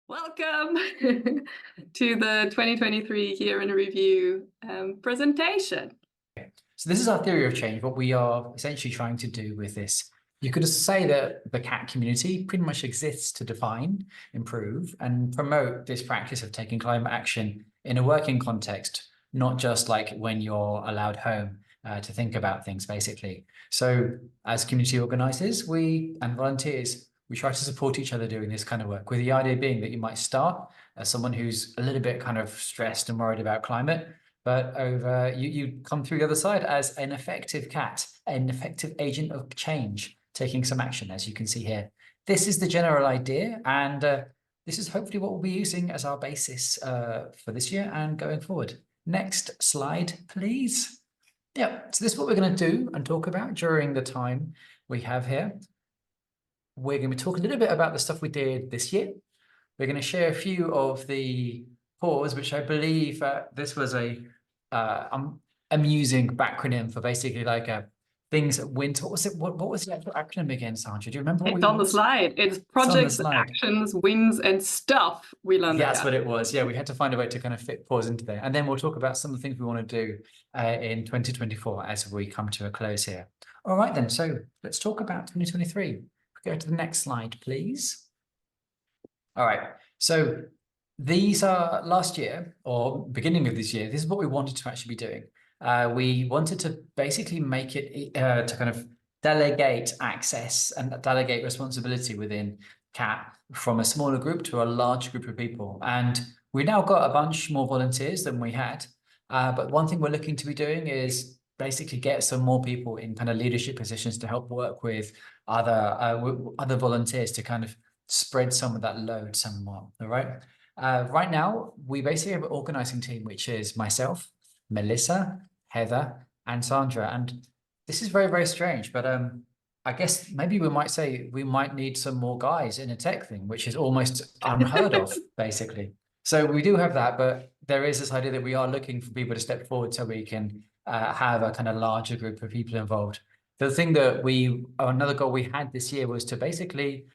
Welcome to the 2023 Year in Review presentation. So this is our theory of change, what we are essentially trying to do with this. You could say that the cat community pretty much exists to define, improve, and promote this practice of taking climate action in a working context, not just like when you're allowed home to think about things, basically. So as community organizers, and volunteers, we try to support each other doing this kind of work, with the idea being that you might start as someone who's a little bit kind of stressed and worried about climate, but you come through the other side as an effective cat, an effective agent of change, taking some action, as you can see here. This is the general idea, and this is hopefully what we'll be using as our basis for this year and going forward. Next slide, please. Yeah, so this is what we're going to do and talk about during the time we have here. We're going to talk a little bit about the stuff we did this year. We're going to share a few of the pause, which I believe this was a amusing backronym for basically like things that went. What was it? What was the actual acronym again, Sandra? Do you remember? It's on the slide. It's projects, actions, wins, and stuff we learned. Yeah, that's what it was. Yeah, we had to find a way to kind of fit pause into there. And then we'll talk about some of the things we want to do in 2024 as we come to a close here. All right, then. So let's talk about 2023. Go to the next slide, please. All right. So these are last year or beginning of this year. This is what we wanted to actually be doing. We wanted to basically make it to kind of delegate access and delegate responsibility within CAT from a smaller group to a large group of people. And we now got a bunch more volunteers than we had. But one thing we're looking to be doing is basically get some more people in kind of leadership positions to help work with other volunteers to kind of spread some of that load somewhat. All right. Right now, we basically have an organizing team, which is myself, Melissa, Heather, and Sandra. And this is very, very strange, but I guess maybe we might say we might need some more guys in a tech thing, which is almost unheard of, basically. So we do have that, but there is this idea that we are looking for people to step forward so we can have a kind of larger group of people involved. The thing that another goal we had this year was to basically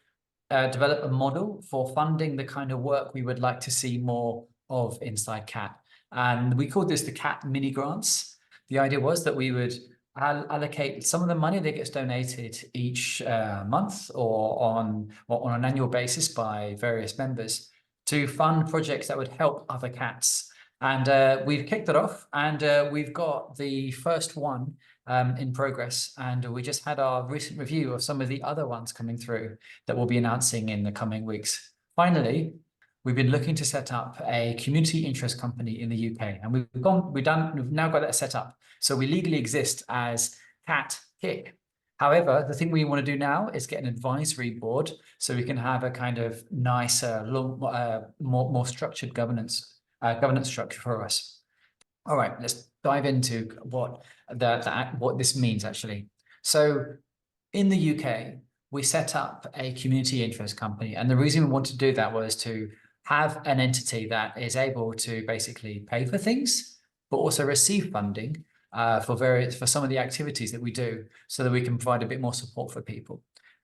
develop a model for funding the kind of work we would like to see more of inside CAT. And we called this the CAT mini grants. The idea was that we would allocate some of the money that gets donated each month or on an annual basis by various members to fund projects that would help other cats. And we've kicked it off, and we've got the first one in progress, and we just had our recent review of some of the other ones coming through that we'll be announcing in the coming weeks. Finally, we've been looking to set up a community interest company in the UK, and we've now got that set up. So we legally exist as CAT KIC. However, the thing we want to do now is get an advisory board so we can have a kind of nicer, more structured governance structure for us. All right, let's dive into what this means actually. So in the UK, we set up a community interest company, and the reason we want to do that was to have an entity that is able to basically pay for things, but also receive funding for some of the activities that we do, so that we can provide a bit more support for people.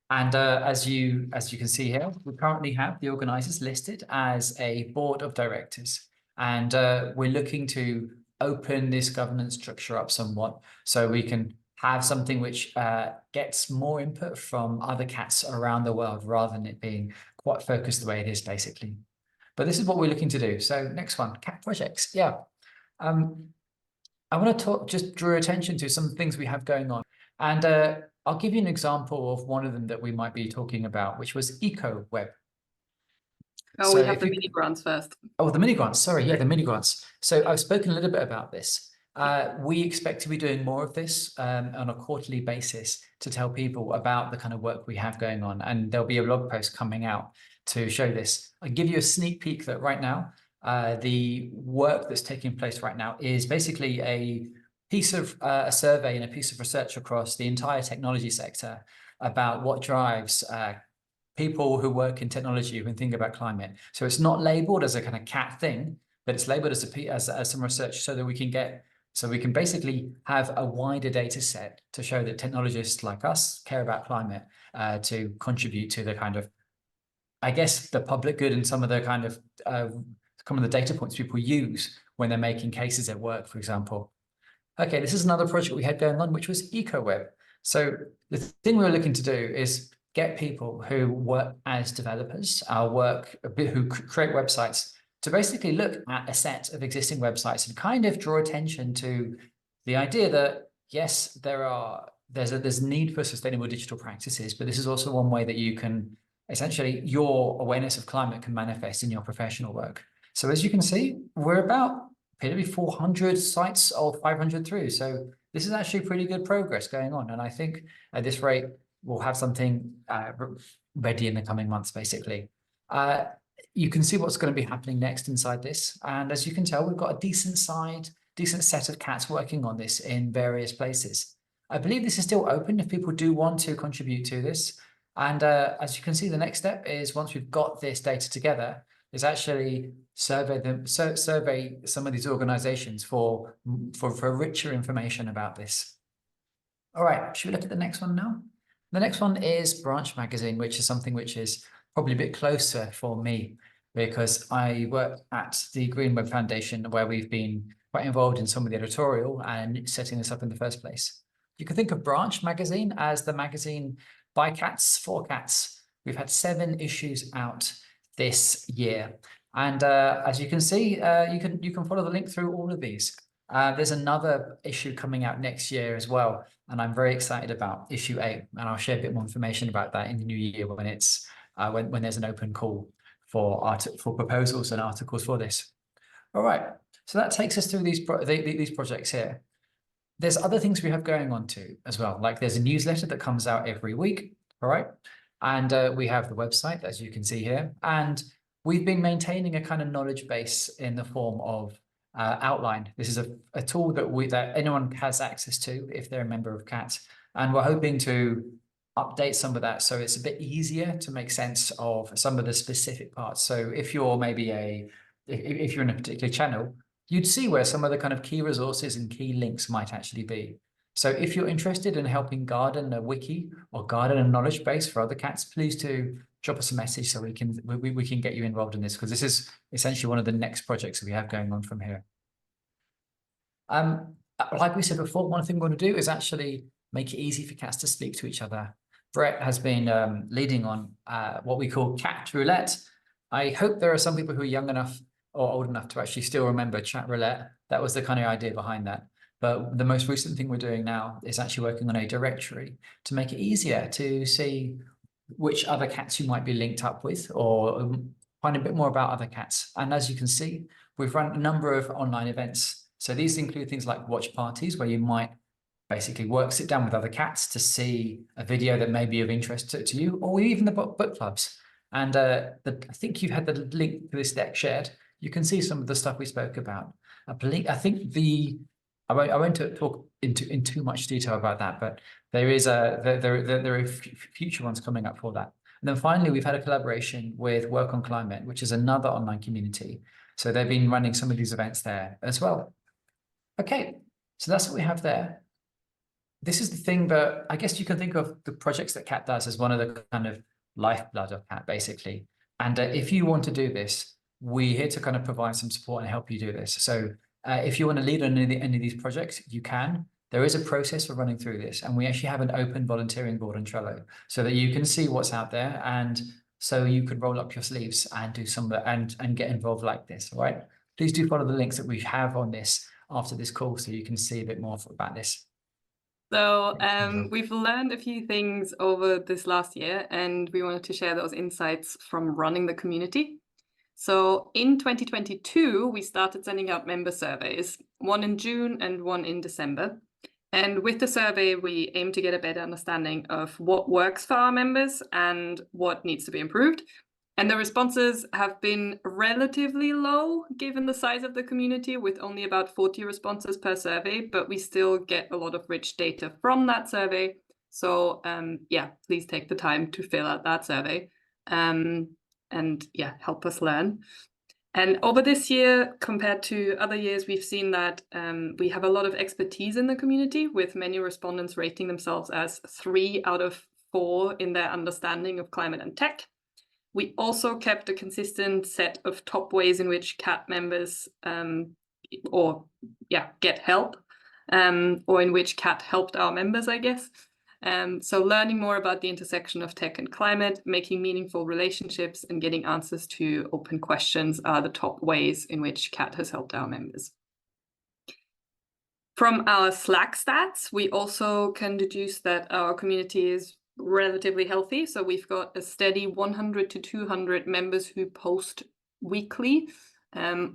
And as you can see here, we currently have the organizers listed as a board of directors. And we're looking to open this governance structure up somewhat so we can have something which gets more input from other cats around the world rather than it being quite focused the way it is basically. But this is what we're looking to do. So next one, cat projects. Yeah. I want to just draw attention to some things we have going on. And I'll give you an example of one of them that we might be talking about, which was EcoWeb. Oh, so we have the mini grants first. Oh, the mini grants. Sorry, yeah, the mini grants. So I've spoken a little bit about this. We expect to be doing more of this on a quarterly basis to tell people about the kind of work we have going on. And there'll be a blog post coming out to show this. I'll give you a sneak peek that right now, the work that's taking place right now is basically a piece of a survey and a piece of research across the entire technology sector about what drives people who work in technology who think about climate. So it's not labeled as a kind of cat thing, but it's labeled as some research so that we can basically have a wider data set to show that technologists like us care about climate to contribute to the kind of I guess, the public good and some of the kind of the data points people use when they're making cases at work, for example. Okay, this is another project we had going on, which was EcoWeb. So the thing we were looking to do is get people who work as developers, who create websites, to basically look at a set of existing websites and kind of draw attention to the idea that, yes, there's a need for sustainable digital practices, but this is also one way that you can essentially, your awareness of climate can manifest in your professional work. So as you can see, we're about appear to be 400 sites or 500 through. So this is actually pretty good progress going on. And I think at this rate, we'll have something ready in the coming months, basically. You can see what's going to be happening next inside this. And as you can tell, we've got a decent set of cats working on this in various places. I believe this is still open if people do want to contribute to this. And as you can see, the next step is, once we've got this data together, is actually survey some of these organizations for richer information about this. All right, should we look at the next one now? The next one is Branch Magazine, which is something which is probably a bit closer for me, because I work at the Green Web Foundation, where we've been quite involved in some of the editorial and setting this up in the first place. You can think of Branch Magazine as the magazine by cats for cats. We've had 7 issues out this year, and as you can see, you can follow the link through all of these. There's another issue coming out next year as well, and I'm very excited about issue 8, and I'll share a bit more information about that in the new year when it's when there's an open call for proposals and articles for this. All right, so that takes us through these projects here. There's other things we have going on too as well. Like, there's a newsletter that comes out every week. All right, and we have the website, as you can see here, and we've been maintaining a kind of knowledge base in the form of Outline. This is a tool that anyone has access to if they're a member of CAT, and we're hoping to update some of that so it's a bit easier to make sense of some of the specific parts. So if you're maybe if you're in a particular channel, you'd see where some of the kind of key resources and key links might actually be. So if you're interested in helping garden a wiki or garden a knowledge base for other cats, please do drop us a message so we can get you involved in this, because this is essentially one of the next projects that we have going on from here. Like we said before, one thing we want to do is actually make it easy for cats to speak to each other. Brett has been leading on what we call Cat Roulette. I hope there are some people who are young enough or old enough to actually still remember Chat Roulette. That was the kind of idea behind that. But the most recent thing we're doing now is actually working on a directory to make it easier to see which other cats you might be linked up with, or find a bit more about other cats. And as you can see, we've run a number of online events. So these include things like watch parties, where you might basically sit down with other cats to see a video that may be of interest to you, or even the book clubs. And I think you've had the link to this deck shared. You can see some of the stuff we spoke about. I think I won't talk in too much detail about that, but there are future ones coming up for that. And then finally, we've had a collaboration with Work on Climate, which is another online community. So they've been running some of these events there as well. Okay, so that's what we have there. This is the thing that I guess you can think of the projects that CAT does as one of the kind of lifeblood of CAT, basically. And if you want to do this, we're here to kind of provide some support and help you do this. So if you want to lead on any of these projects, you can. There is a process for running through this, and we actually have an open volunteering board on Trello so that you can see what's out there, and so you can roll up your sleeves and do some of that and get involved like this. All right, please do follow the links that we have on this after this call so you can see a bit more about this. So we've learned a few things over this last year, and we wanted to share those insights from running the community. So in 2022, we started sending out member surveys, one in June and one in December. And with the survey, we aim to get a better understanding of what works for our members and what needs to be improved. And the responses have been relatively low given the size of the community, with only about 40 responses per survey, but we still get a lot of rich data from that survey. So yeah, please take the time to fill out that survey. And yeah, help us learn. And over this year, compared to other years, we've seen that we have a lot of expertise in the community, with many respondents rating themselves as 3 out of 4 in their understanding of climate and tech. We also kept a consistent set of top ways in which CAT members get help, or in which CAT helped our members, I guess. So learning more about the intersection of tech and climate, making meaningful relationships, and getting answers to open questions are the top ways in which CAT has helped our members. From our Slack stats, we also can deduce that our community is relatively healthy. So we've got a steady 100 to 200 members who post weekly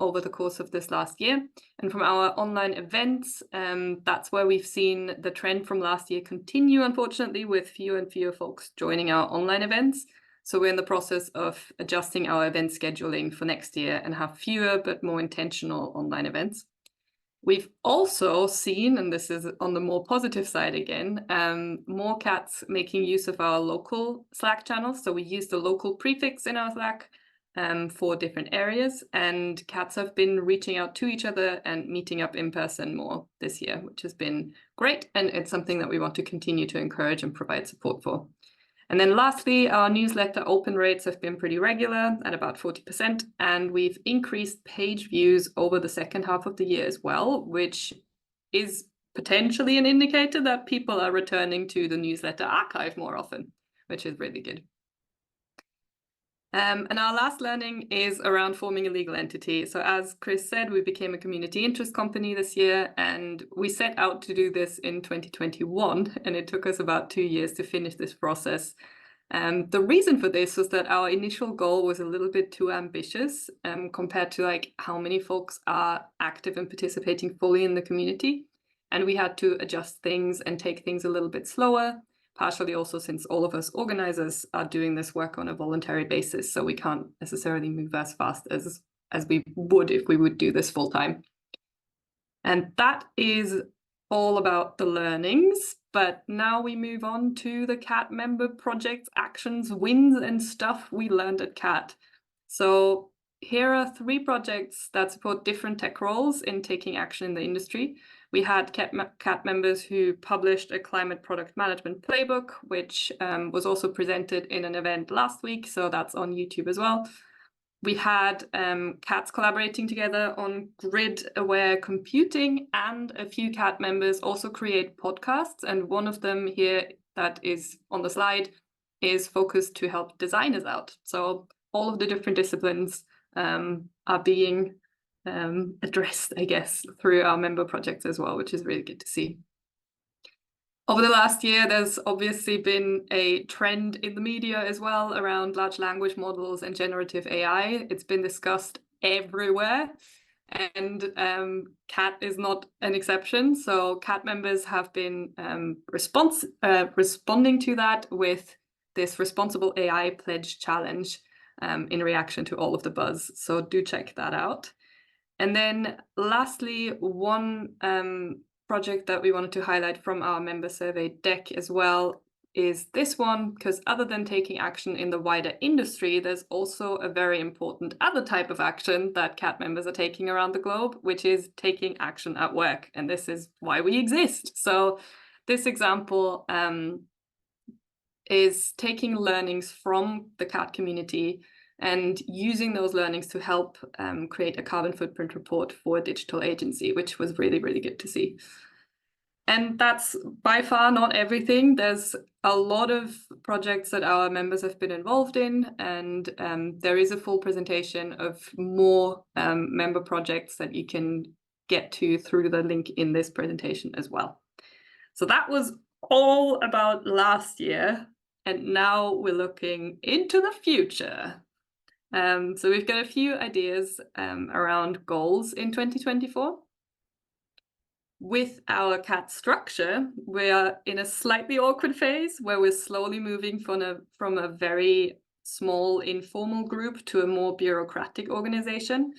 over the course of this last year. And from our online events, that's where we've seen the trend from last year continue, unfortunately, with fewer and fewer folks joining our online events. So we're in the process of adjusting our event scheduling for next year and have fewer but more intentional online events. We've also seen, and this is on the more positive side again, more CATs making use of our local Slack channels. So we use the local prefix in our Slack for different areas, and CATs have been reaching out to each other and meeting up in person more this year, which has been great, and it's something that we want to continue to encourage and provide support for. And then lastly, our newsletter open rates have been pretty regular at about 40%, and we've increased page views over the second half of the year as well, which is potentially an indicator that people are returning to the newsletter archive more often, which is really good. And our last learning is around forming a legal entity. So as Chris said, we became a community interest company this year, and we set out to do this in 2021, and it took us about 2 years to finish this process. The reason for this was that our initial goal was a little bit too ambitious compared to like how many folks are active and participating fully in the community. And we had to adjust things and take things a little bit slower, partially also since all of us organizers are doing this work on a voluntary basis, so we can't necessarily move as fast as we would if we would do this full time. And that is all about the learnings, but now we move on to the CAT member projects, actions, wins, and stuff we learned at CAT. So here are 3 projects that support different tech roles in taking action in the industry. We had CAT members who published a climate product management playbook, which was also presented in an event last week, so that's on YouTube as well. We had CATs collaborating together on grid-aware computing, and a few CAT members also create podcasts, and one of them here that is on the slide is focused to help designers out. So all of the different disciplines are being addressed, I guess, through our member projects as well, which is really good to see. Over the last year, there's obviously been a trend in the media as well around large language models and generative AI. It's been discussed everywhere, and CAT is not an exception. So CAT members have been responding to that with this Responsible AI Pledge Challenge in reaction to all of the buzz. So do check that out. And then lastly, one project that we wanted to highlight from our member survey deck as well is this one, because other than taking action in the wider industry, there's also a very important other type of action that CAT members are taking around the globe, which is taking action at work. And this is why we exist. So this example is taking learnings from the CAT community and using those learnings to help create a carbon footprint report for a digital agency, which was really, really good to see. And that's by far not everything. There's a lot of projects that our members have been involved in, and there is a full presentation of more member projects that you can get to through the link in this presentation as well. So that was all about last year, and now we're looking into the future. So we've got a few ideas around goals in 2024. With our CAT structure, we are in a slightly awkward phase where we're slowly moving from a very small informal group to a more bureaucratic organization.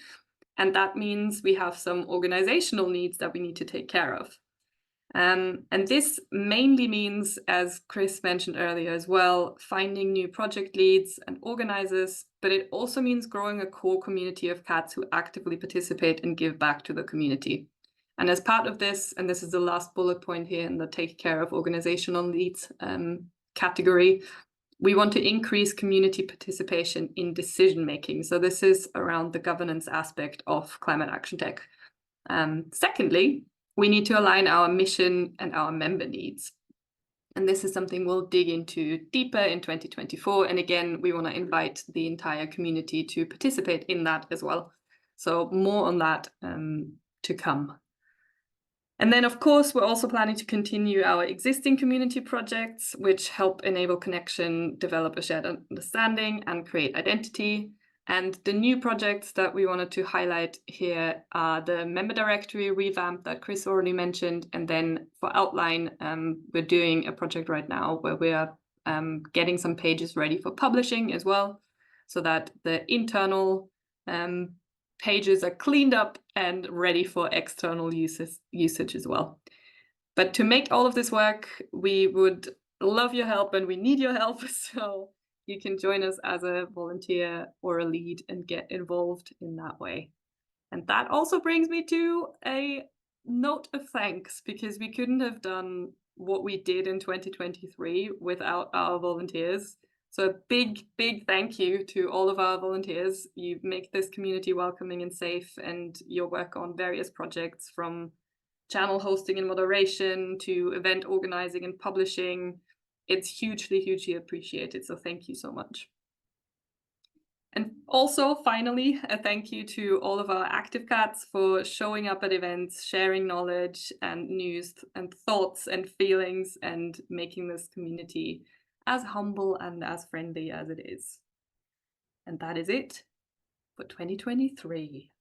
And that means we have some organizational needs that we need to take care of. And this mainly means, as Chris mentioned earlier as well, finding new project leads and organizers, but it also means growing a core community of CATs who actively participate and give back to the community. And as part of this, and this is the last bullet point here in the take care of organizational needs category, We want to increase community participation in decision making. So this is around the governance aspect of ClimateAction.tech. Secondly, we need to align our mission and our member needs. And this is something we'll dig into deeper in 2024. And again, we want to invite the entire community to participate in that as well. So more on that to come. And then, of course, we're also planning to continue our existing community projects, which help enable connection, develop a shared understanding, and create identity. And the new projects that we wanted to highlight here are the member directory revamp that Chris already mentioned. And then for Outline, we're doing a project right now where we are getting some pages ready for publishing as well, so that the internal pages are cleaned up and ready for external usage as well. But to make all of this work, we would love your help and we need your help. So you can join us as a volunteer or a lead and get involved in that way. And that also brings me to a note of thanks, because we couldn't have done what we did in 2023 without our volunteers. So a big, big thank you to all of our volunteers. You make this community welcoming and safe, and your work on various projects from channel hosting and moderation to event organizing and publishing. It's hugely, hugely appreciated. So thank you so much. And also, finally, a thank you to all of our active cats for showing up at events, sharing knowledge and news and thoughts and feelings, and making this community as humble and as friendly as it is. And that is it for 2023.